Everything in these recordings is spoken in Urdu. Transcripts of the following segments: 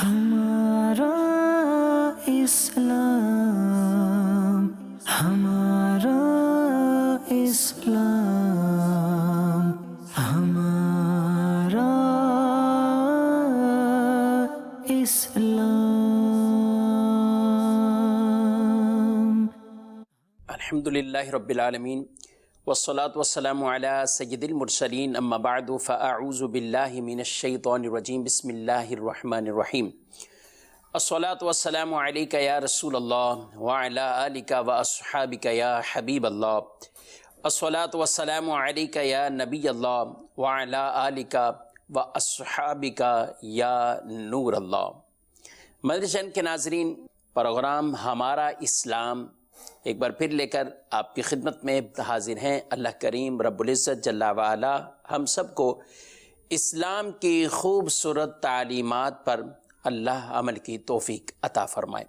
ہمارا اسلام، ہمارا اسلام، ہمارا اسلام۔ الحمدللہ رب العالمین والصلاة والسلام علی سید المرسلین، اما بعد فاعوذ باللہ من الشیطان الرجیم، بسم اللہ الرحمن الرحیم۔ الصلاة والسلام علیک یا رسول اللہ وعلی آلک واصحابک یا حبیب اللہ۔ الصلاة والسلام علیک یا نبی اللہ وعلی آلک واصحابک یا نور اللہ۔ مدرسہ کے ناظرین، پروگرام ہمارا اسلام ایک بار پھر لے کر آپ کی خدمت میں حاضر ہیں۔ اللہ کریم رب العزت جل وعلا ہم سب کو اسلام کی خوبصورت تعلیمات پر اللہ عمل کی توفیق عطا فرمائے۔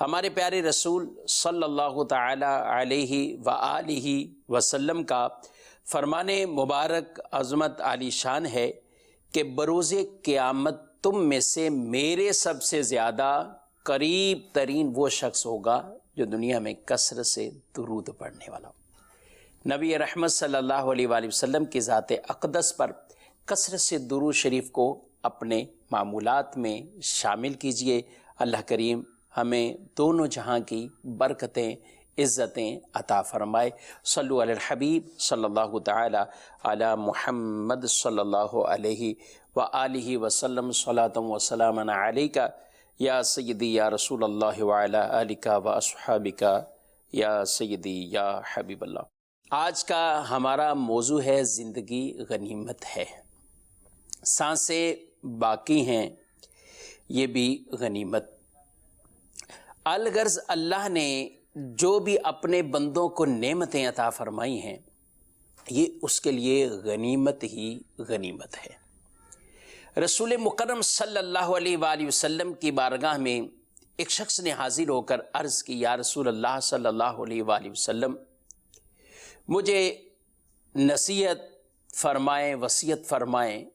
ہمارے پیارے رسول صلی اللہ تعالی علیہ وآلہ وسلم کا فرمان مبارک عظمت عالی شان ہے کہ بروز قیامت تم میں سے میرے سب سے زیادہ قریب ترین وہ شخص ہوگا جو دنیا میں کثرت سے درود پڑھنے والا ہو۔ نبی رحمت صلی اللہ علیہ وآلہ وسلم کی ذات اقدس پر کثرت سے درود شریف کو اپنے معمولات میں شامل کیجئے۔ اللہ کریم ہمیں دونوں جہاں کی برکتیں، عزتیں عطا فرمائے۔ صلو علی الحبیب صلی اللہ تعالی علی محمد صلی اللہ علیہ وآلہ وسلم، صلاۃ و سلام علیک یا سیدی یا رسول اللہ وعلی آلک و اصحابک یا سیدی یا حبیب اللہ۔ آج کا ہمارا موضوع ہے زندگی غنیمت ہے، سانسیں باقی ہیں یہ بھی غنیمت۔ الغرض اللہ نے جو بھی اپنے بندوں کو نعمتیں عطا فرمائی ہیں یہ اس کے لیے غنیمت ہی غنیمت ہے۔ رسول مکرم صلی اللہ علیہ وآلہ وسلم کی بارگاہ میں ایک شخص نے حاضر ہو کر عرض کی، یا رسول اللہ صلی اللہ علیہ وآلہ وسلم، مجھے نصیحت فرمائیں، وصیت فرمائیں۔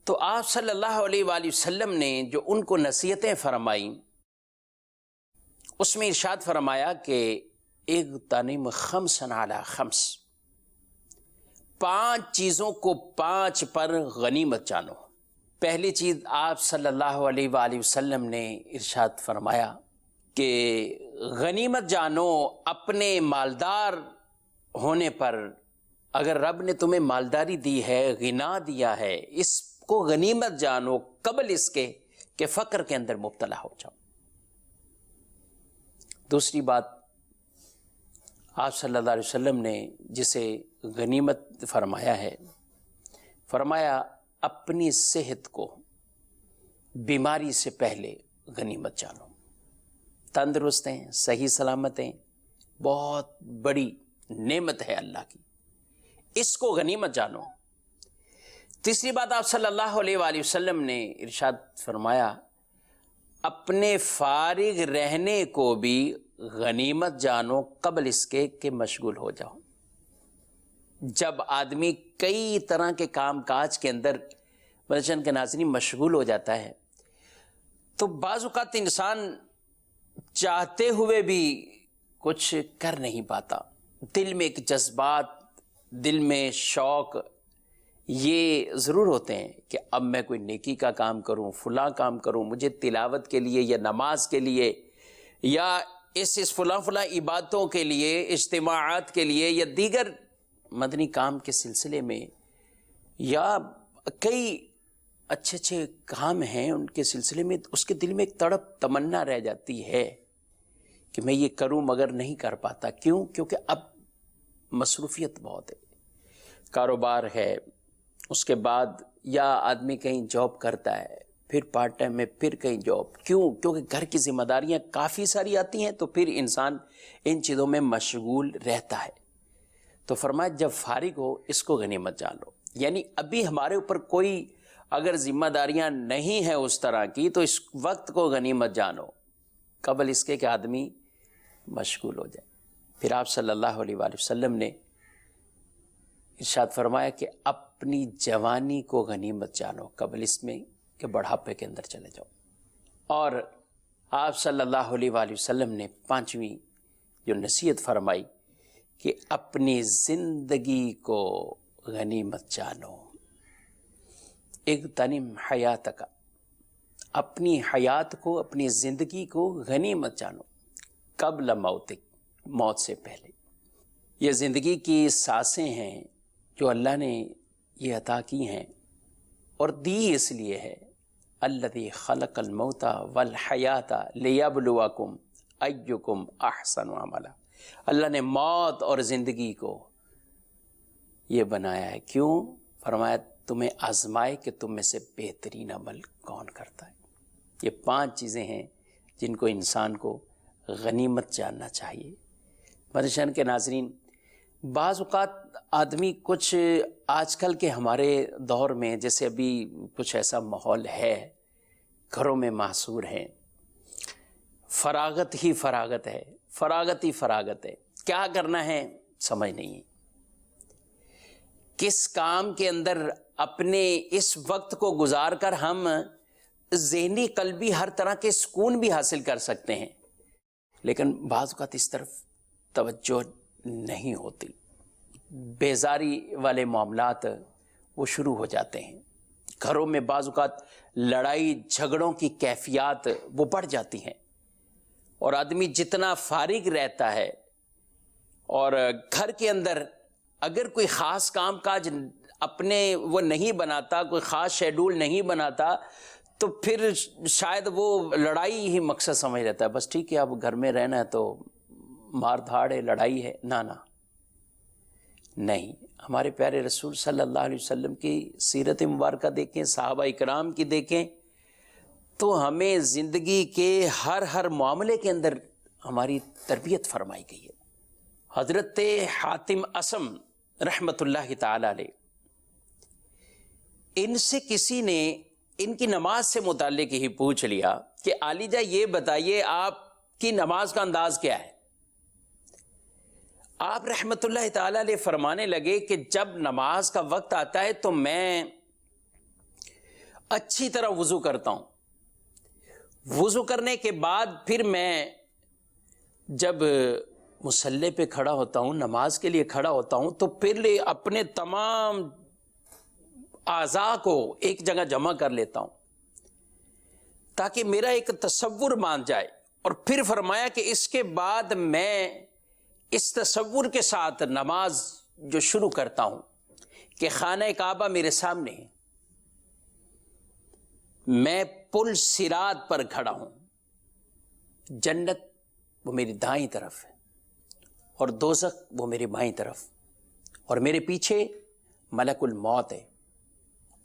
تو آپ صلی اللہ علیہ وآلہ وسلم نے جو ان کو نصیحتیں فرمائیں اس میں ارشاد فرمایا کہ اغتنم خمسا علی خمس، 5 چیزوں کو 5 پر غنیمت جانو۔ پہلی چیز آپ صلی اللہ علیہ وآلہ وسلم نے ارشاد فرمایا کہ غنیمت جانو اپنے مالدار ہونے پر۔ اگر رب نے تمہیں مالداری دی ہے، غنا دیا ہے، اس کو غنیمت جانو قبل اس کے کہ فقر کے اندر مبتلا ہو جاؤ۔ دوسری بات آپ صلی اللہ علیہ وسلم نے جسے غنیمت فرمایا ہے، فرمایا اپنی صحت کو بیماری سے پہلے غنیمت جانو۔ تندرست ہیں، صحیح سلامت ہیں، بہت بڑی نعمت ہے اللہ کی، اس کو غنیمت جانو۔ تیسری بات آپ صلی اللہ علیہ وآلہ وسلم نے ارشاد فرمایا اپنے فارغ رہنے کو بھی غنیمت جانو قبل اس کے کہ مشغول ہو جاؤ۔ جب آدمی کئی طرح کے کام کاج کے اندر وجن کے ناظرین مشغول ہو جاتا ہے تو بعض اوقات انسان چاہتے ہوئے بھی کچھ کر نہیں پاتا۔ دل میں ایک جذبات، دل میں شوق یہ ضرور ہوتے ہیں کہ اب میں کوئی نیکی کا کام کروں، فلاں کام کروں، مجھے تلاوت کے لیے یا نماز کے لیے یا اس فلاں عبادتوں کے لیے، اجتماعات کے لیے یا دیگر مدنی کام کے سلسلے میں یا کئی اچھے اچھے کام ہیں ان کے سلسلے میں، اس کے دل میں ایک تڑپ تمنا رہ جاتی ہے کہ میں یہ کروں مگر نہیں کر پاتا۔ کیوں؟ کیونکہ اب مصروفیت بہت ہے، کاروبار ہے، اس کے بعد یا آدمی کہیں جاب کرتا ہے، پھر پارٹ ٹائم میں پھر کہیں جاب۔ کیوں؟ کیونکہ گھر کی ذمہ داریاں کافی ساری آتی ہیں تو پھر انسان ان چیزوں میں مشغول رہتا ہے۔ تو فرمایا جب فارغ ہو اس کو غنیمت جان لو، یعنی ابھی ہمارے اوپر کوئی اگر ذمہ داریاں نہیں ہیں اس طرح کی تو اس وقت کو غنیمت جانو قبل اس کے کہ آدمی مشغول ہو جائے۔ پھر آپ صلی اللہ علیہ وآلہ وسلم نے ارشاد فرمایا کہ اپنی جوانی کو غنیمت جانو قبل اس میں کہ بڑھاپے کے اندر چلے جاؤ. اور آپ صلی اللہ علیہ وآلہ وسلم نے 5ویں جو نصیحت فرمائی کہ اپنی زندگی کو غنیمت جانو. اغتنم حیاتک، اپنی حیات کو، اپنی زندگی کو غنیمت جانو. قبل موتک، موت سے پہلے. یہ زندگی کی سانسیں ہیں جو اللہ نے یہ عطا کی ہیں، اور دی اس لیے ہے الذی خلق الموت والحیات لیبلوکم ایکم احسن عملا. اللہ نے موت اور زندگی کو یہ بنایا ہے. کیوں؟ فرمایا تمہیں آزمائے کہ تم میں سے بہترین عمل کون کرتا ہے. یہ 5 چیزیں ہیں جن کو انسان کو غنیمت جاننا چاہیے. مدشن کے ناظرین، بعض اوقات آدمی کچھ آج کل کے ہمارے دور میں، جیسے ابھی کچھ ایسا ماحول ہے، گھروں میں محصور ہیں، فراغت ہی فراغت ہے، فراغت ہی فراغت ہے، کیا کرنا ہے سمجھ نہیں ہے. کس کام کے اندر اپنے اس وقت کو گزار کر ہم ذہنی قلبی ہر طرح کے سکون بھی حاصل کر سکتے ہیں، لیکن بعض اوقات اس طرف توجہ نہیں ہوتی. بیزاری والے معاملات وہ شروع ہو جاتے ہیں. گھروں میں بعض اوقات لڑائی جھگڑوں کی کیفیات وہ بڑھ جاتی ہیں، اور آدمی جتنا فارغ رہتا ہے اور گھر کے اندر اگر کوئی خاص کام کاج اپنے وہ نہیں بناتا، کوئی خاص شیڈول نہیں بناتا، تو پھر شاید وہ لڑائی ہی مقصد سمجھ لیتا ہے. بس ٹھیک ہے، اب گھر میں رہنا ہے تو مار دھاڑ ہے، لڑائی ہے. نہ نہیں. ہمارے پیارے رسول صلی اللہ علیہ وسلم کی سیرت مبارکہ دیکھیں، صحابہ اکرام کی دیکھیں، تو ہمیں زندگی کے ہر معاملے کے اندر ہماری تربیت فرمائی گئی ہے. حضرت حاتم اسم رحمت اللہ تعالی علیہ، ان سے کسی نے ان کی نماز سے متعلق ہی پوچھ لیا کہ علی جا یہ بتائیے آپ کی نماز کا انداز کیا ہے. آپ رحمت اللہ تعالی علیہ فرمانے لگے کہ جب نماز کا وقت آتا ہے تو میں اچھی طرح وضو کرتا ہوں. وضو کرنے کے بعد پھر میں جب مصلی پہ کھڑا ہوتا ہوں، نماز کے لیے کھڑا ہوتا ہوں، تو پھر اپنے تمام اعضاء کو ایک جگہ جمع کر لیتا ہوں تاکہ میرا ایک تصور مان جائے. اور پھر فرمایا کہ اس کے بعد میں اس تصور کے ساتھ نماز جو شروع کرتا ہوں کہ خانہ کعبہ میرے سامنے ہے، میں پل صراط پر کھڑا ہوں، جنت وہ میری دائیں طرف ہے اور دوزخ وہ میری بائیں طرف، اور میرے پیچھے ملک الموت ہے،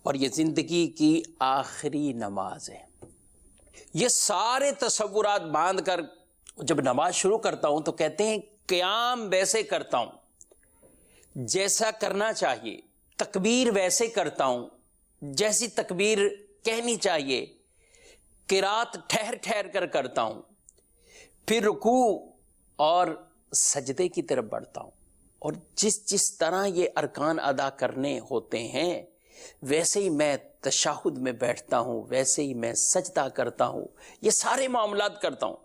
اور یہ زندگی کی آخری نماز ہے. یہ سارے تصورات باندھ کر جب نماز شروع کرتا ہوں تو کہتے ہیں قیام ویسے کرتا ہوں جیسا کرنا چاہیے، تکبیر ویسے کرتا ہوں جیسی تکبیر کہنی چاہیے، قرات ٹھہر ٹھہر کر کرتا ہوں، پھر رکوع اور سجدے کی طرف بڑھتا ہوں، اور جس طرح یہ ارکان ادا کرنے ہوتے ہیں ویسے ہی میں تشہد میں بیٹھتا ہوں، ویسے ہی میں سجدہ کرتا ہوں. یہ سارے معاملات کرتا ہوں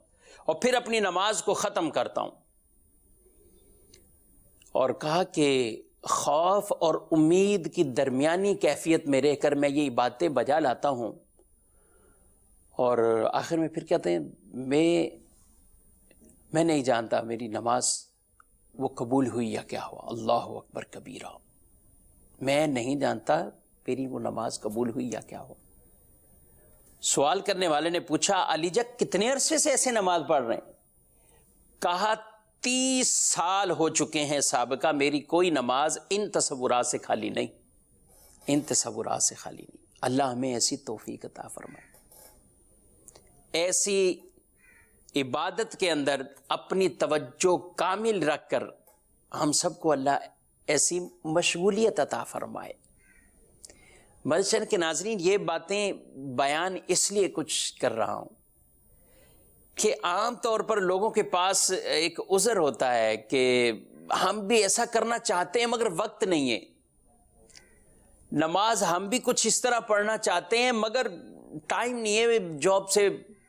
اور پھر اپنی نماز کو ختم کرتا ہوں. اور کہا کہ خوف اور امید کی درمیانی کیفیت میں رہ کر میں یہ باتیں بجا لاتا ہوں، اور آخر میں پھر کہتے ہیں میں نہیں جانتا میری نماز وہ قبول ہوئی یا کیا ہوا. اللہ اکبر کبیرہ، میں نہیں جانتا میری وہ نماز قبول ہوئی یا کیا ہوا. سوال کرنے والے نے پوچھا علی جا کتنے عرصے سے ایسے نماز پڑھ رہے ہیں؟ کہا 30 سال ہو چکے ہیں سابقہ، میری کوئی نماز ان تصورات سے خالی نہیں، ان تصورات سے خالی نہیں. اللہ ہمیں ایسی توفیق عطا فرمائے، ایسی عبادت کے اندر اپنی توجہ کامل رکھ کر ہم سب کو اللہ ایسی مشغولیت عطا فرمائے. مدشن کے ناظرین، یہ باتیں بیان اس لیے کچھ کر رہا ہوں کہ عام طور پر لوگوں کے پاس ایک عذر ہوتا ہے کہ ہم بھی ایسا کرنا چاہتے ہیں مگر وقت نہیں ہے، نماز ہم بھی کچھ اس طرح پڑھنا چاہتے ہیں مگر ٹائم نہیں ہے, جاب سے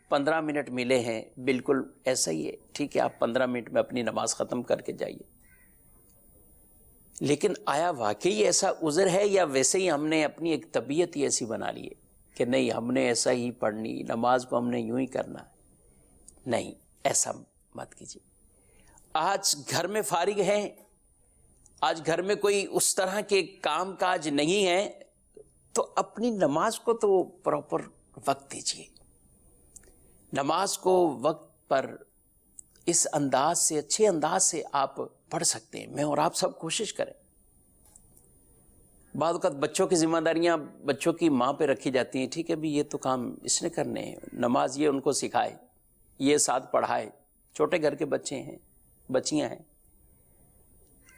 15 منٹ ملے ہیں, بالکل ایسا ہی ہے, ٹھیک ہے آپ 15 منٹ میں اپنی نماز ختم کر کے جائیے. لیکن آیا واقعی ایسا عذر ہے, یا ویسے ہی ہم نے اپنی ایک طبیعت ہی ایسی بنا لی ہے کہ نہیں ہم نے ایسا ہی پڑھنی, نماز کو ہم نے یوں ہی کرنا ہے؟ نہیں, ایسا مت کیجیے. آج گھر میں فارغ ہیں, آج گھر میں کوئی اس طرح کے کام کاج نہیں ہے, تو اپنی نماز کو تو پراپر وقت دیجیے. نماز کو وقت پر اس انداز سے, اچھے انداز سے آپ پڑھ سکتے ہیں. میں اور آپ سب کوشش کریں. بعض اوقات بچوں کی ذمہ داریاں بچوں کی ماں پہ رکھی جاتی ہیں, ٹھیک ہے بھی یہ تو کام اس نے کرنے ہیں, نماز یہ ان کو سکھائے, یہ ساتھ پڑھائے. چھوٹے گھر کے بچے ہیں, بچیاں ہیں,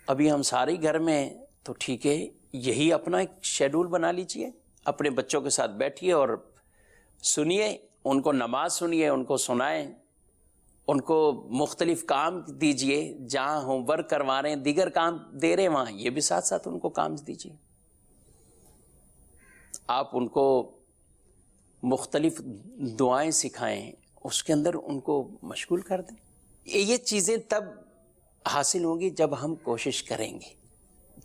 ابھی ہم سارے گھر میں ہیں, تو ٹھیک ہے یہی اپنا ایک شیڈول بنا لیجئے. اپنے بچوں کے ساتھ بیٹھیے اور سنیے, ان کو نماز سنیے, ان کو سنائیں, ان کو مختلف کام دیجئے. جہاں ہوم ورک کروا رہے ہیں, دیگر کام دے رہے ہیں, وہاں یہ بھی ساتھ ساتھ ان کو کام دیجئے. آپ ان کو مختلف دعائیں سکھائیں, اس کے اندر ان کو مشغول کر دیں. یہ چیزیں تب حاصل ہوں گی جب ہم کوشش کریں گے.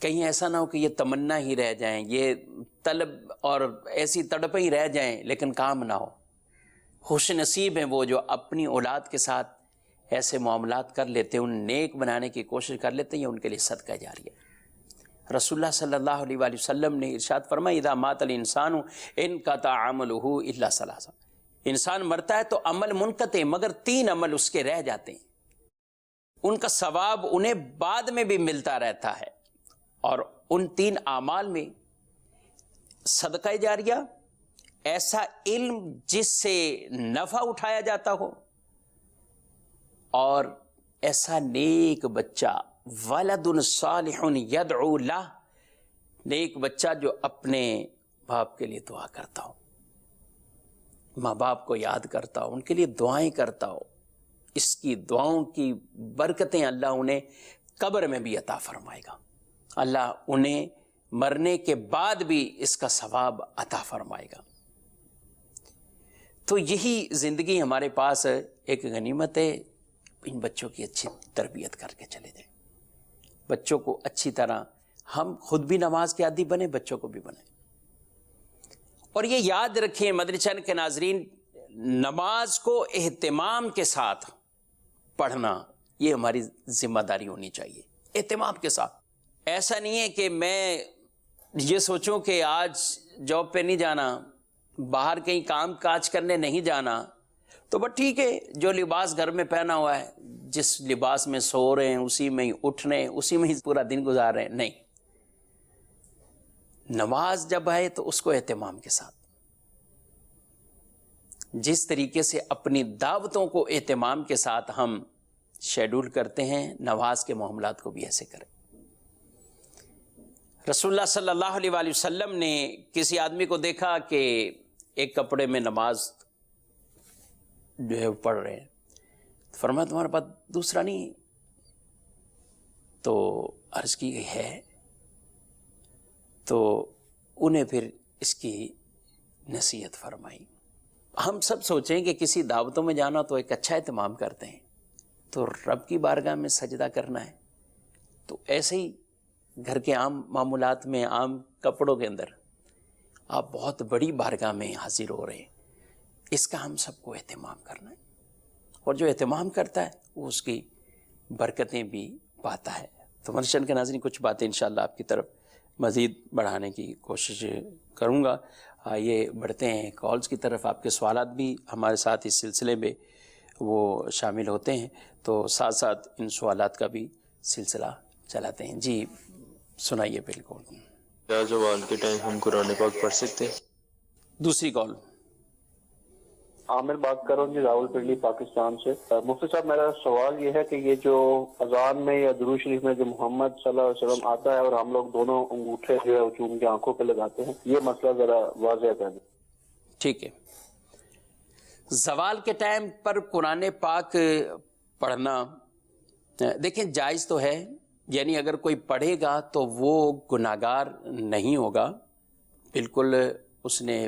کہیں ایسا نہ ہو کہ یہ تمنا ہی رہ جائیں, یہ طلب اور ایسی تڑپیں ہی رہ جائیں لیکن کام نہ ہو. خوش نصیب ہیں وہ جو اپنی اولاد کے ساتھ ایسے معاملات کر لیتے ہیں, ان نیک بنانے کی کوشش کر لیتے ہیں, یہ ان کے لیے صدقہ جاریہ. رسول اللہ صلی اللہ علیہ وآلہ وسلم نے ارشاد فرمایا اذا مات الانسان انقطع عمله الا ثلاثہ, انسان مرتا ہے تو عمل منقطع مگر 3 عمل اس کے رہ جاتے ہیں, ان کا ثواب انہیں بعد میں بھی ملتا رہتا ہے. اور ان 3 اعمال میں صدقہ جاریہ, ایسا علم جس سے نفع اٹھایا جاتا ہو, اور ایسا نیک بچہ ولد صالح یدعو لہ, نیک بچہ جو اپنے باپ کے لیے دعا کرتا ہو, ماں باپ کو یاد کرتا ہو, ان کے لیے دعائیں کرتا ہو. اس کی دعاؤں کی برکتیں اللہ انہیں قبر میں بھی عطا فرمائے گا, اللہ انہیں مرنے کے بعد بھی اس کا ثواب عطا فرمائے گا. تو یہی زندگی ہمارے پاس ایک غنیمت ہے. ان بچوں کی اچھی تربیت کر کے چلے جائیں, بچوں کو اچھی طرح, ہم خود بھی نماز کے عادی بنیں, بچوں کو بھی بنیں. اور یہ یاد رکھیں مدنی چینل کے ناظرین, نماز کو اہتمام کے ساتھ پڑھنا یہ ہماری ذمہ داری ہونی چاہیے, اہتمام کے ساتھ. ایسا نہیں ہے کہ میں یہ سوچوں کہ آج جاب پہ نہیں جانا, باہر کہیں کام کاج کرنے نہیں جانا, تو بس ٹھیک ہے جو لباس گھر میں پہنا ہوا ہے, جس لباس میں سو رہے ہیں اسی میں ہی اٹھ رہے ہیں, اسی میں ہی پورا دن گزار رہے ہیں. نہیں, نماز جب ہے تو اس کو اہتمام کے ساتھ, جس طریقے سے اپنی دعوتوں کو اہتمام کے ساتھ ہم شیڈول کرتے ہیں, نماز کے معاملات کو بھی ایسے کریں. رسول اللہ صلی اللہ علیہ وآلہ وسلم نے کسی آدمی کو دیکھا کہ ایک کپڑے میں نماز جو ہے پڑھ رہے ہیں, فرمایا تمہارے پاس دوسرا نہیں؟ تو عرض کی گئی ہے, تو انہیں پھر اس کی نصیحت فرمائی. ہم سب سوچیں کہ کسی دعوتوں میں جانا تو ایک اچھا اہتمام کرتے ہیں, تو رب کی بارگاہ میں سجدہ کرنا ہے, تو ایسے ہی گھر کے عام معمولات میں, عام کپڑوں کے اندر آپ بہت بڑی بارگاہ میں حاضر ہو رہے ہیں. اس کا ہم سب کو اہتمام کرنا ہے, اور جو اہتمام کرتا ہے وہ اس کی برکتیں بھی پاتا ہے. تو مدنی چینل کے ناظرین کچھ باتیں انشاءاللہ آپ کی طرف مزید بڑھانے کی کوشش کروں گا. آئیے بڑھتے ہیں کالز کی طرف. آپ کے سوالات بھی ہمارے ساتھ اس سلسلے میں وہ شامل ہوتے ہیں, تو ساتھ ساتھ ان سوالات کا بھی سلسلہ چلاتے ہیں. جی سنائیے. بالکل. کیا زوال کے ٹائم ہم قرآن پاک پڑھ سکتے ہیں؟ دوسری کال. عامر بات کر رہا ہوں جی, راول پنڈی پاکستان سے. مفتی صاحب میرا سوال یہ ہے کہ یہ جو اذان میں یا درود شریف میں جو محمد صلی اللہ علیہ وسلم آتا ہے اور ہم لوگ دونوں انگوٹھے جو ہے چوم کے آنکھوں پہ لگاتے ہیں, یہ مسئلہ ذرا واضح کر دیں. ٹھیک ہے. زوال کے ٹائم پر قرآن پاک پڑھنا دیکھیں جائز تو ہے, یعنی اگر کوئی پڑھے گا تو وہ گناہگار نہیں ہوگا, بالکل اس نے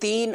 3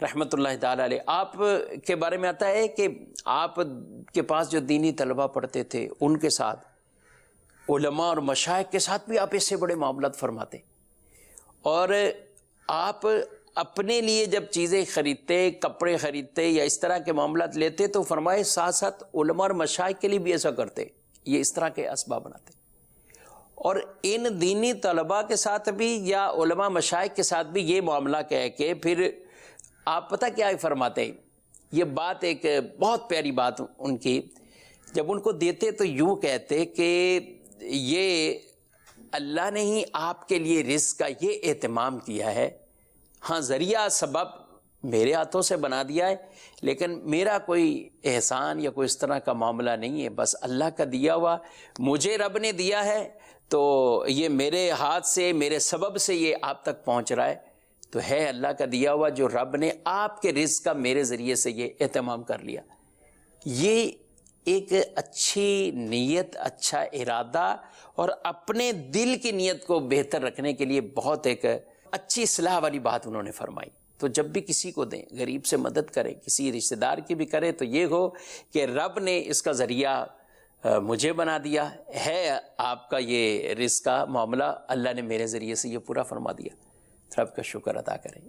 رحمۃ اللہ تعالی علیہ، آپ کے بارے میں آتا ہے کہ آپ کے پاس جو دینی طلبہ پڑھتے تھے ان کے ساتھ، علماء اور مشائخ کے ساتھ بھی آپ اس سے بڑے معاملات فرماتے، اور آپ اپنے لیے جب چیزیں خریدتے، کپڑے خریدتے یا اس طرح کے معاملات لیتے تو فرمائے ساتھ ساتھ علماء اور مشائخ کے لیے بھی ایسا کرتے، یہ اس طرح کے اسباب بناتے۔ اور ان دینی طلباء کے ساتھ بھی یا علماء مشائخ کے ساتھ بھی یہ معاملہ کہہ کے پھر آپ پتہ کیا فرماتے ہیں، یہ بات ایک بہت پیاری بات ان کی، جب ان کو دیتے تو یوں کہتے کہ یہ اللہ نے ہی آپ کے لیے رزق کا یہ اہتمام کیا ہے، ہاں ذریعہ سبب میرے ہاتھوں سے بنا دیا ہے، لیکن میرا کوئی احسان یا کوئی اس طرح کا معاملہ نہیں ہے، بس اللہ کا دیا ہوا مجھے رب نے دیا ہے، تو یہ میرے ہاتھ سے میرے سبب سے یہ آپ تک پہنچ رہا ہے، تو ہے اللہ کا دیا ہوا جو رب نے آپ کے رزق کا میرے ذریعے سے یہ اہتمام کر لیا۔ یہ ایک اچھی نیت، اچھا ارادہ اور اپنے دل کی نیت کو بہتر رکھنے کے لیے بہت ایک اچھی اصلاح والی بات انہوں نے فرمائی۔ تو جب بھی کسی کو دیں، غریب سے مدد کریں، کسی رشتہ دار کی بھی کریں، تو یہ ہو کہ رب نے اس کا ذریعہ مجھے بنا دیا ہے، آپ کا یہ رزق کا معاملہ اللہ نے میرے ذریعے سے یہ پورا فرما دیا، رب کا شکر ادا کریں۔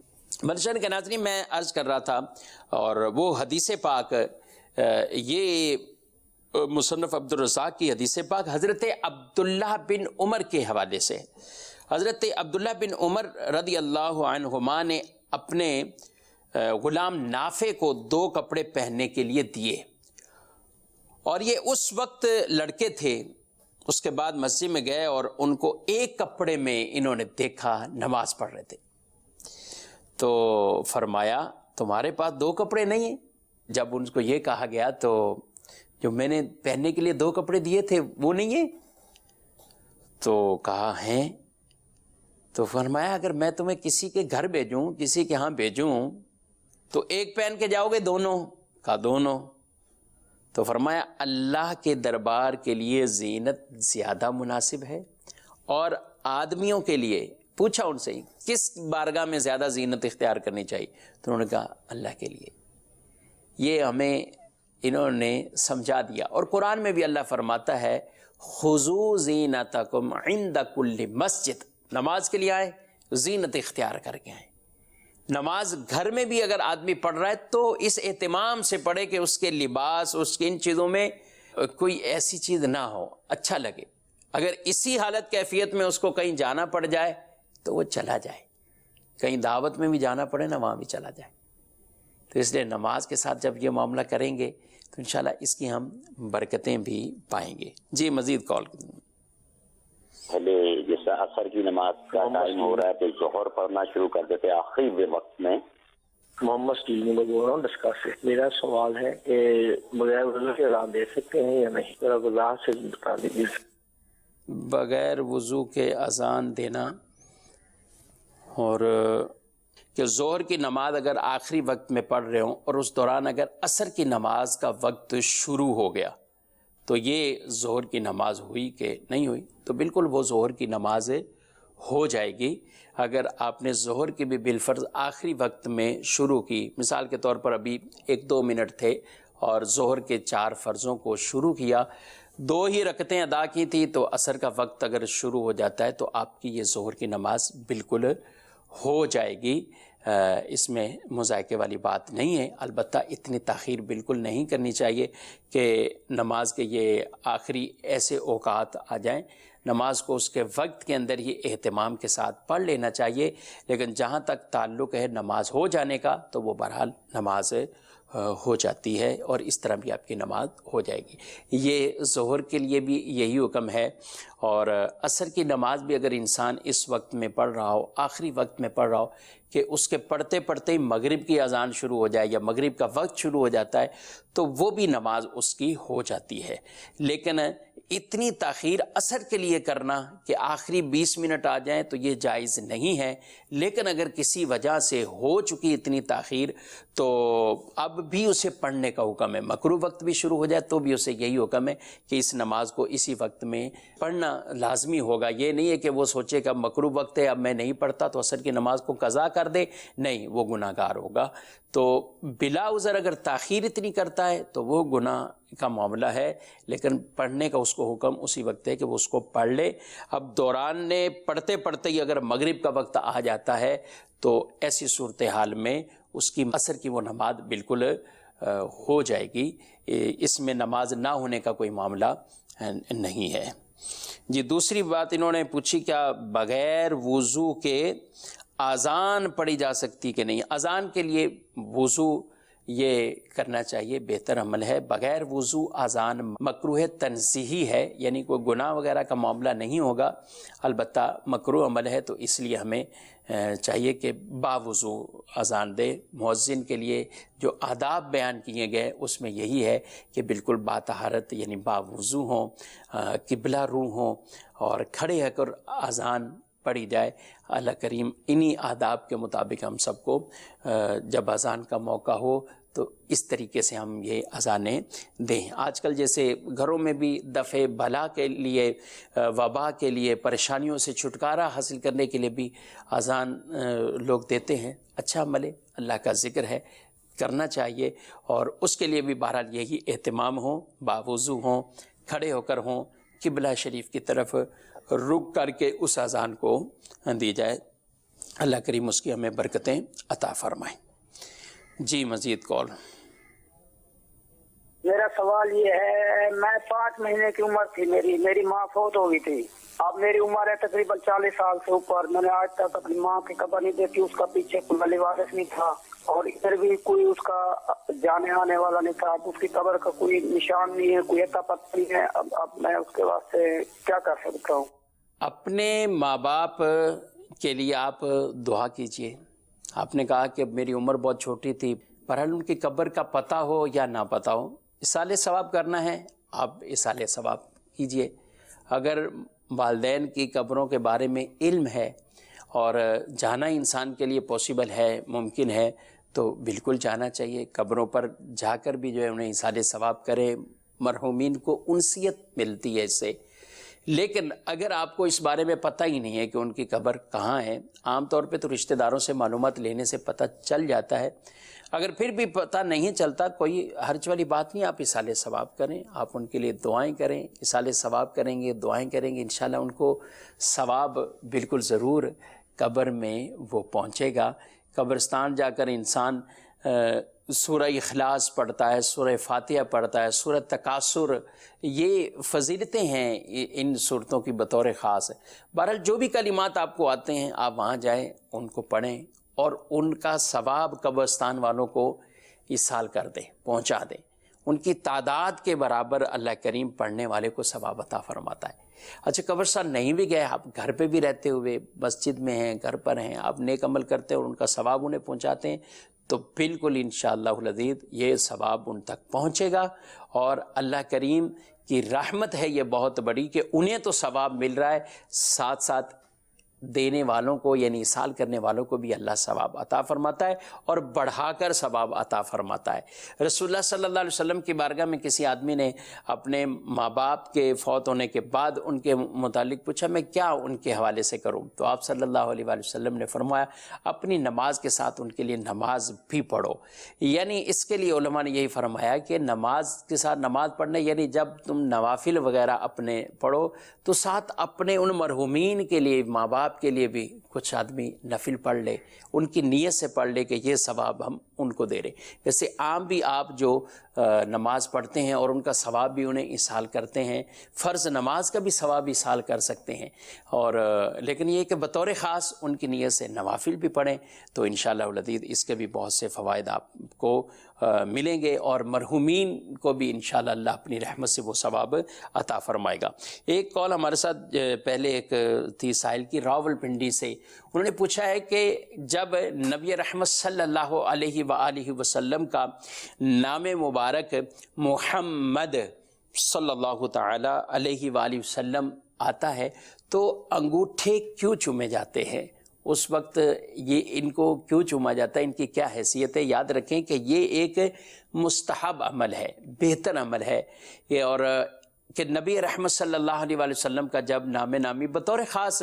منشن کے ناظرین، میں عرض کر رہا تھا، اور وہ حدیث پاک یہ مصنف عبدالرزاق کی حدیث پاک حضرت عبداللہ بن عمر کے حوالے سے، حضرت عبداللہ بن عمر رضی اللہ عنہما نے اپنے غلام نافع کو 2 کپڑے پہننے کے لیے دیے، اور یہ اس وقت لڑکے تھے، اس کے بعد مسجد میں گئے اور ان کو ایک کپڑے میں انہوں نے دیکھا نماز پڑھ رہے تھے، تو فرمایا تمہارے پاس 2 کپڑے نہیں ہیں؟ جب ان کو یہ کہا گیا تو جو میں نے پہننے کے لیے 2 کپڑے دیے تھے وہ نہیں ہیں؟ تو کہا ہیں، تو فرمایا اگر میں تمہیں کسی کے گھر بھیجوں، کسی کے ہاں بھیجوں تو ایک پہن کے جاؤ گے دونوں؟ کہا دونوں۔ تو فرمایا اللہ کے دربار کے لیے زینت زیادہ مناسب ہے، اور آدمیوں کے لیے پوچھا ان سے کس بارگاہ میں زیادہ زینت اختیار کرنی چاہیے، تو انہوں نے کہا اللہ کے لیے۔ یہ ہمیں انہوں نے سمجھا دیا، اور قرآن میں بھی اللہ فرماتا ہے خذوا زینتکم عند کل مسجد، نماز کے لیے آئے زینت اختیار کر کے آئے۔ نماز گھر میں بھی اگر آدمی پڑھ رہا ہے تو اس اہتمام سے پڑھے کہ اس کے لباس، اس کی ان چیزوں میں کوئی ایسی چیز نہ ہو، اچھا لگے۔ اگر اسی حالت کیفیت میں اس کو کہیں جانا پڑ جائے تو وہ چلا جائے، کہیں دعوت میں بھی جانا پڑے نا وہاں بھی چلا جائے۔ تو اس لیے نماز کے ساتھ جب یہ معاملہ کریں گے تو انشاءاللہ اس کی ہم برکتیں بھی پائیں گے۔ جی مزید کال پہلے جیسا عصر کی نماز کا ٹائم ہو رہا ہے تو ظہر پڑھنا شروع کر دیتے آخری وقت میں۔ محمد سٹیل میں بول رہا ہوں ڈسکا سے۔ میرا سوال ہے کہ بغیر وضو کے اذان دے سکتے ہیں یا نہیں؟ ذرا وضاحت سے بتا دیجیے۔ بغیر وضو کے اذان دینا، اور کہ ظہر کی نماز اگر آخری وقت میں پڑھ رہے ہوں اور اس دوران اگر عصر کی نماز کا وقت شروع ہو گیا تو یہ ظہر کی نماز ہوئی کہ نہیں ہوئی؟ تو بالکل وہ ظہر کی نماز ہو جائے گی۔ اگر آپ نے ظہر کی بھی بالفرض آخری وقت میں شروع کی، مثال کے طور پر ابھی 1-2 منٹ تھے اور ظہر کے 4 فرضوں کو شروع کیا، 2 ہی رکعتیں ادا کی تھی، تو عصر کا وقت اگر شروع ہو جاتا ہے تو آپ کی یہ ظہر کی نماز بالکل ہو جائے گی، اس میں مذائقے والی بات نہیں ہے۔ البتہ اتنی تاخیر بالکل نہیں کرنی چاہیے کہ نماز کے یہ آخری ایسے اوقات آ جائیں۔ نماز کو اس کے وقت کے اندر ہی اہتمام کے ساتھ پڑھ لینا چاہیے، لیکن جہاں تک تعلق ہے نماز ہو جانے کا تو وہ بہرحال نماز ہو جاتی ہے، اور اس طرح بھی آپ کی نماز ہو جائے گی۔ یہ ظہر کے لیے بھی یہی حکم ہے، اور عصر کی نماز بھی اگر انسان اس وقت میں پڑھ رہا ہو، آخری وقت میں پڑھ رہا ہو کہ اس کے پڑھتے پڑھتے ہی مغرب کی اذان شروع ہو جائے یا مغرب کا وقت شروع ہو جاتا ہے، تو وہ بھی نماز اس کی ہو جاتی ہے۔ لیکن اتنی تاخیر عصر کے لیے کرنا کہ آخری 20 منٹ آ جائیں تو یہ جائز نہیں ہے، لیکن اگر کسی وجہ سے ہو چکی اتنی تاخیر تو اب بھی اسے پڑھنے کا حکم ہے۔ مکروہ وقت بھی شروع ہو جائے تو بھی اسے یہی حکم ہے کہ اس نماز کو اسی وقت میں پڑھنا لازمی ہوگا۔ یہ نہیں ہے کہ وہ سوچے کہ اب مکروہ وقت ہے، اب میں نہیں پڑھتا تو عصر کی نماز کو قضا کر دے، نہیں، وہ گناہ گار ہوگا۔ تو بلا عذر اگر تاخیر اتنی کرتا ہے تو وہ گناہ کا معاملہ ہے، لیکن پڑھنے کا اس کو حکم اسی وقت ہے کہ وہ اس کو پڑھ لے۔ اب دوران نے پڑھتے پڑھتے ہی اگر مغرب کا وقت آ جاتا ہے تو ایسی صورتحال میں اس کی عصر کی وہ نماز بالکل ہو جائے گی، اس میں نماز نہ ہونے کا کوئی معاملہ نہیں ہے۔ جی دوسری بات انہوں نے پوچھی، کیا بغیر وضو کے اذان پڑھی جا سکتی کہ نہیں؟ اذان کے لیے وضو یہ کرنا چاہیے، بہتر عمل ہے۔ بغیر وضو اذان مکروہ تنزیہی ہے، یعنی کوئی گناہ وغیرہ کا معاملہ نہیں ہوگا، البتہ مکروہ عمل ہے، تو اس لیے ہمیں چاہیے کہ باوضو اذان دے۔ مؤذن کے لیے جو آداب بیان کیے گئے اس میں یہی ہے کہ بالکل باطہارت یعنی باوضو ہوں، قبلہ رو ہوں اور کھڑے ہو کر اذان پڑھی جائے۔ اللہ کریم انہی آداب کے مطابق ہم سب کو جب اذان کا موقع ہو تو اس طریقے سے ہم یہ اذانیں دیں۔ آج کل جیسے گھروں میں بھی دفع بلا کے لیے، وبا کے لیے، پریشانیوں سے چھٹکارا حاصل کرنے کے لیے بھی اذان لوگ دیتے ہیں، اچھا عمل ہے، اللہ کا ذکر ہے، کرنا چاہیے، اور اس کے لیے بھی بہرحال یہی اہتمام ہو، باوضو ہوں، کھڑے ہو کر ہوں، قبلہ شریف کی طرف رک کر کے اس اذان کو دی جائے۔ اللہ کریم اس کی ہمیں برکتیں عطا فرمائیں۔ جی مزید کال۔ میرا سوال یہ ہے، میں 5 مہینے کی عمر تھی، میری ماں فوت ہو گئی تھی، اب میری عمر ہے تقریباً 40 سال سے اوپر۔ میں نے آج تک اپنی ماں کی قبر نہیں دیکھی، اس کا پیچھے کوئی ولی وارث نہیں تھا، اور ادھر بھی کوئی اس کا جانے آنے والا نہیں تھا، اس کی قبر کا کوئی نشان نہیں ہے، کوئی اتا پتہ نہیں ہے۔ اب میں اس کے واسطے کیا کر سکتا ہوں؟ اپنے ماں باپ کے لیے آپ دعا کیجئے۔ آپ نے کہا کہ میری عمر بہت چھوٹی تھی، بہرحال ان کی قبر کا پتہ ہو یا نہ پتہ ہو، اصالِ ثواب کرنا ہے، آپ اصالِ ثواب کیجئے۔ اگر والدین کی قبروں کے بارے میں علم ہے اور جانا انسان کے لیے پاسبل ہے، ممکن ہے، تو بالکل جانا چاہیے۔ قبروں پر جا کر بھی جو ہے انہیں اصالِ ثواب کرے، مرحومین کو انسیت ملتی ہے اس سے۔ لیکن اگر آپ کو اس بارے میں پتہ ہی نہیں ہے کہ ان کی قبر کہاں ہے، عام طور پہ تو رشتہ داروں سے معلومات لینے سے پتہ چل جاتا ہے، اگر پھر بھی پتہ نہیں چلتا کوئی حرج والی بات نہیں، آپ اصالِ ثواب کریں، آپ ان کے لیے دعائیں کریں، اصالِ ثواب کریں گے، دعائیں کریں گے، انشاءاللہ ان کو ثواب بالکل ضرور قبر میں وہ پہنچے گا۔ قبرستان جا کر انسان سورہ اخلاص پڑھتا ہے، سورہ فاتحہ پڑھتا ہے، سورہ تکاثر، یہ فضیلتیں ہیں ان صورتوں کی بطور خاص۔ بہرحال جو بھی کلمات آپ کو آتے ہیں آپ وہاں جائیں، ان کو پڑھیں اور ان کا ثواب قبرستان والوں کو ایصال کر دیں، پہنچا دیں۔ ان کی تعداد کے برابر اللہ کریم پڑھنے والے کو ثواب عطا فرماتا ہے۔ اچھا قبرستان نہیں بھی گئے، آپ گھر پہ بھی رہتے ہوئے مسجد میں ہیں، گھر پر ہیں، آپ نیک عمل کرتے ہیں اور ان کا ثواب انہیں پہنچاتے ہیں، تو بالکل انشاءاللہ العزیز یہ ثواب ان تک پہنچے گا، اور اللہ کریم کی رحمت ہے یہ بہت بڑی کہ انہیں تو ثواب مل رہا ہے، ساتھ ساتھ دینے والوں کو یعنی ایصال کرنے والوں کو بھی اللہ ثواب عطا فرماتا ہے اور بڑھا کر ثواب عطا فرماتا ہے۔ رسول اللہ صلی اللہ علیہ وسلم کی بارگاہ میں کسی آدمی نے اپنے ماں باپ کے فوت ہونے کے بعد ان کے متعلق پوچھا میں کیا ان کے حوالے سے کروں، تو آپ صلی اللہ علیہ وآلہ وسلم نے فرمایا اپنی نماز کے ساتھ ان کے لیے نماز بھی پڑھو۔ یعنی اس کے لیے علماء نے یہی فرمایا کہ نماز کے ساتھ نماز پڑھنا یعنی جب تم نوافل وغیرہ اپنے پڑھو تو ساتھ اپنے ان مرحومین کے لیے، ماں باپ کے لیے بھی کچھ آدمی نفل پڑھ لے، ان کی نیت سے پڑھ لے کہ یہ ثواب ہم ان کو دے رہے۔ جیسے عام بھی آپ جو نماز پڑھتے ہیں اور ان کا ثواب بھی انہیں ایصال کرتے ہیں، فرض نماز کا بھی ثواب ایصال کر سکتے ہیں، اور لیکن یہ کہ بطور خاص ان کی نیت سے نوافل بھی پڑھیں تو انشاءاللہ العزیز اس کے بھی بہت سے فوائد آپ کو ملیں گے، اور مرحومین کو بھی انشاءاللہ اللہ اپنی رحمت سے وہ ثواب عطا فرمائے گا۔ ایک کال ہمارے ساتھ پہلے ایک تھی سائل کی راول پنڈی سے، انہوں نے پوچھا ہے کہ جب نبی رحمت صلی اللہ علیہ وآلہ وسلم کا نام مبارک محمد صلی اللہ تعالی علیہ وآلہ وسلم آتا ہے تو انگوٹھے کیوں چومے جاتے ہیں؟ اس وقت یہ ان کو کیوں چوما جاتا ہے؟ ان کی کیا حیثیت ہے؟ یاد رکھیں کہ یہ ایک مستحب عمل ہے، بہتر عمل ہے یہ، اور کہ نبی رحمت صلی اللہ علیہ وآلہ وسلم کا جب نام نامی بطور خاص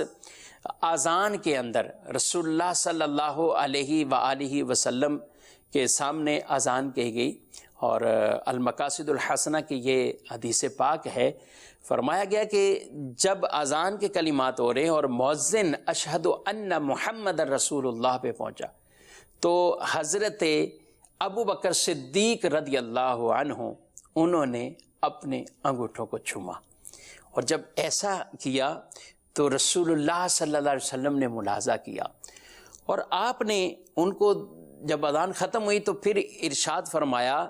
اذان کے اندر رسول اللہ صلی اللہ علیہ وآلہ وسلم کے سامنے اذان کہی گئی، اور المقاصد الحسنہ کی یہ حدیث پاک ہے، فرمایا گیا کہ جب اذان کے کلمات ہو رہے ہیں اور مؤذن اشہد ان محمد رسول اللہ پہ پہنچا تو حضرت ابو بکر صدیق رضی اللہ عنہ انہوں نے اپنے انگوٹھوں کو چھوما، اور جب ایسا کیا تو رسول اللہ صلی اللہ علیہ وسلم نے ملاحظہ کیا، اور آپ نے ان کو جب اذان ختم ہوئی تو پھر ارشاد فرمایا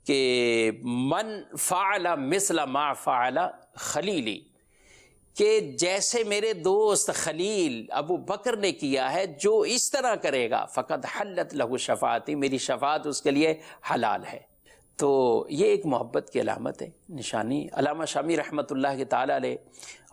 کہ من فعل مثل ما فعل خلیلی، کہ جیسے میرے دوست خلیل ابو بکر نے کیا ہے جو اس طرح کرے گا فقد حلت لہ شفاعتی، میری شفاعت اس کے لیے حلال ہے۔ تو یہ ایک محبت کی علامت ہے، نشانی۔ علامہ شامی رحمۃ اللہ تعالی علیہ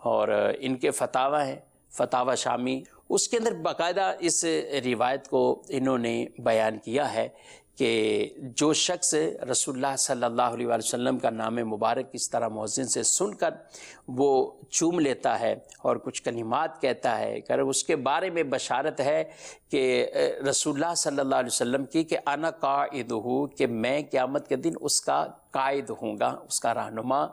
اور ان کے فتاوی ہیں، فتاوی شامی، اس کے اندر باقاعدہ اس روایت کو انہوں نے بیان کیا ہے کہ جو شخص رسول اللہ صلی اللہ علیہ وآلہ وسلم کا نام مبارک اس طرح مؤذن سے سن کر وہ چوم لیتا ہے اور کچھ کلمات کہتا ہے، کہ اس کے بارے میں بشارت ہے کہ رسول اللہ صلی اللہ علیہ وسلم کی کہ انا قائدہ، کہ میں قیامت کے دن اس کا قائد ہوں گا، اس کا رہنما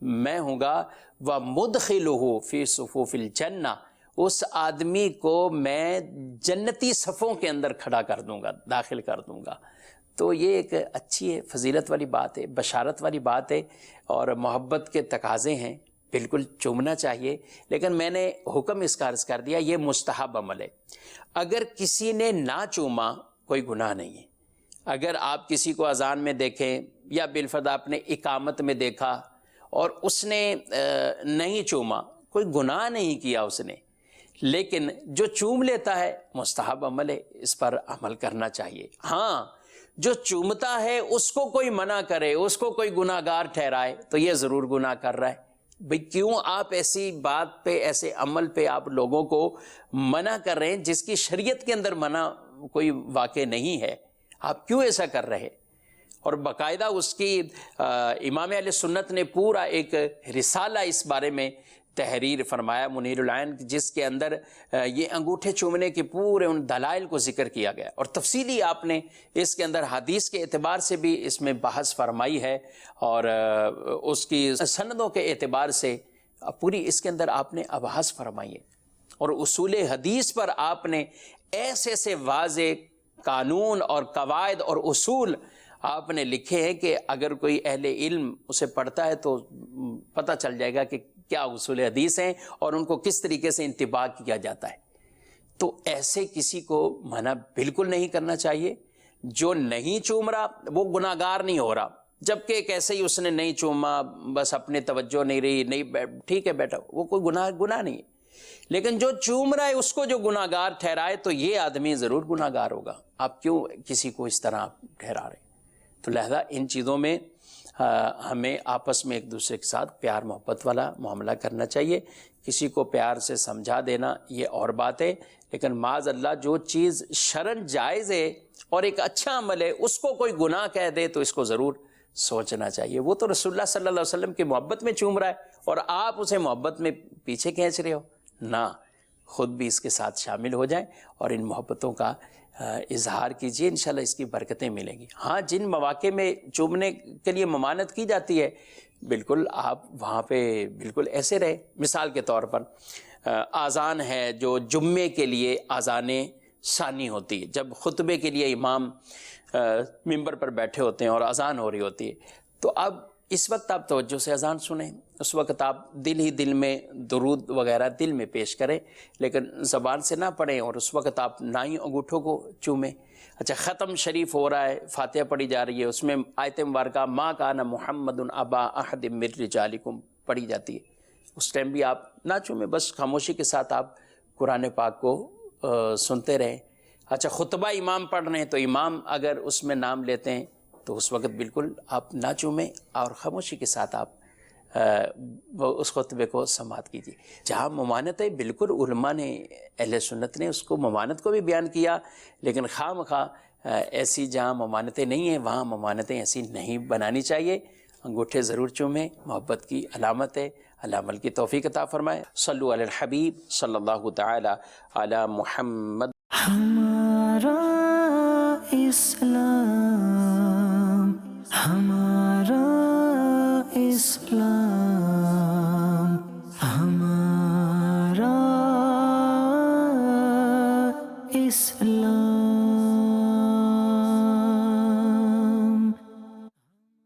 میں ہوں گا، وَمُدْخِلُهُ فِي صُفُوفِ الْجَنَّةِ، اس آدمی کو میں جنتی صفوں کے اندر کھڑا کر دوں گا، داخل کر دوں گا۔ تو یہ ایک اچھی ہے، فضیلت والی بات ہے، بشارت والی بات ہے، اور محبت کے تقاضے ہیں، بالکل چومنا چاہیے، لیکن میں نے حکم اس کا عرض کر دیا یہ مستحب عمل ہے۔ اگر کسی نے نہ چوما کوئی گناہ نہیں ہے۔ اگر آپ کسی کو اذان میں دیکھیں یا بالفرض آپ نے اقامت میں دیکھا اور اس نے نہیں چوما، کوئی گناہ نہیں کیا اس نے، لیکن جو چوم لیتا ہے مستحب عمل ہے، اس پر عمل کرنا چاہیے۔ ہاں، جو چومتا ہے اس کو کوئی منع کرے، اس کو کوئی گناہ گار ٹھہرائے تو یہ ضرور گناہ کر رہا ہے۔ بھئی کیوں آپ ایسی بات پہ، ایسے عمل پہ آپ لوگوں کو منع کر رہے ہیں جس کی شریعت کے اندر منع کوئی واقع نہیں ہے؟ آپ کیوں ایسا کر رہے؟ اور باقاعدہ اس کی امام اہل سنت نے پورا ایک رسالہ اس بارے میں تحریر فرمایا، منیر العین، جس کے اندر یہ انگوٹھے چومنے کے پورے ان دلائل کو ذکر کیا گیا، اور تفصیلی آپ نے اس کے اندر حدیث کے اعتبار سے بھی اس میں بحث فرمائی ہے، اور اس کی سندوں کے اعتبار سے پوری اس کے اندر آپ نے ابحاث فرمائی ہے، اور اصول حدیث پر آپ نے ایسے ایسے واضح قانون اور قواعد اور اصول آپ نے لکھے ہیں کہ اگر کوئی اہل علم اسے پڑھتا ہے تو پتہ چل جائے گا کہ کیا اصول حدیث ہیں اور ان کو کس طریقے سے انتباہ کیا جاتا ہے۔ تو ایسے کسی کو منع بالکل نہیں کرنا چاہیے۔ جو نہیں چوم رہا وہ گناہ گار نہیں ہو رہا، جبکہ کیسے ہی اس نے نہیں چوما، بس اپنے توجہ نہیں رہی، نہیں ٹھیک ہے بیٹا، وہ کوئی گناہ نہیں ہے۔ لیکن جو چوم رہا ہے اس کو جو گناہ گار ٹھہرائے تو یہ آدمی ضرور گناہ گار ہوگا۔ آپ کیوں کسی کو اس طرح ٹھہرا رہے؟ تو لہذا ان چیزوں میں ہمیں آپس میں ایک دوسرے کے ساتھ پیار محبت والا معاملہ کرنا چاہیے۔ کسی کو پیار سے سمجھا دینا یہ اور بات ہے، لیکن معاذ اللہ جو چیز شرعاً جائز ہے اور ایک اچھا عمل ہے اس کو کوئی گناہ کہہ دے تو اس کو ضرور سوچنا چاہیے۔ وہ تو رسول اللہ صلی اللہ علیہ وسلم کی محبت میں چوم رہا ہے اور آپ اسے محبت میں پیچھے کھینچ رہے ہو، نہ، خود بھی اس کے ساتھ شامل ہو جائیں اور ان محبتوں کا اظہار کیجئے، انشاءاللہ اس کی برکتیں ملیں گی۔ ہاں، جن مواقع میں چومنے کے لیے ممانعت کی جاتی ہے بالکل آپ وہاں پہ بالکل ایسے رہے۔ مثال کے طور پر آذان ہے جو جمعے کے لیے آذان ثانی ہوتی ہے، جب خطبے کے لیے امام ممبر پر بیٹھے ہوتے ہیں اور اذان ہو رہی ہوتی ہے، تو اب اس وقت آپ توجہ سے اذان سنیں، اس وقت آپ دل ہی دل میں درود وغیرہ دل میں پیش کریں، لیکن زبان سے نہ پڑھیں، اور اس وقت آپ نہ ہی انگوٹھوں کو چومیں۔ اچھا، ختم شریف ہو رہا ہے، فاتحہ پڑھی جا رہی ہے، اس میں آیت مبارکہ ما کان محمد ابا احد من رجالکم پڑھی جاتی ہے، اس ٹائم بھی آپ نہ چومیں، بس خاموشی کے ساتھ آپ قرآن پاک کو سنتے رہیں۔ اچھا، خطبہ امام پڑھ رہے ہیں تو امام اگر اس میں نام لیتے ہیں تو اس وقت بالکل آپ نہ چومیں اور خاموشی کے ساتھ آپ وہ اس خطبے کو سماعت کیجیے. جہاں ممانت ہے بالکل علماء نے اہل سنت نے اس کو ممانت کو بھی بیان کیا، لیکن خواہ مخواہ ایسی جہاں ممانتیں نہیں ہیں وہاں ممانتیں ایسی نہیں بنانی چاہیے. انگوٹھے ضرور چومیں، محبت کی علامت ہے. اللہ عمل کی توفیق عطا فرمائے. صلو علی الحبیب صلی اللہ تعالی علی محمد. ہمارا اسلام، ہمارا اسلام، ہمارا اسلام.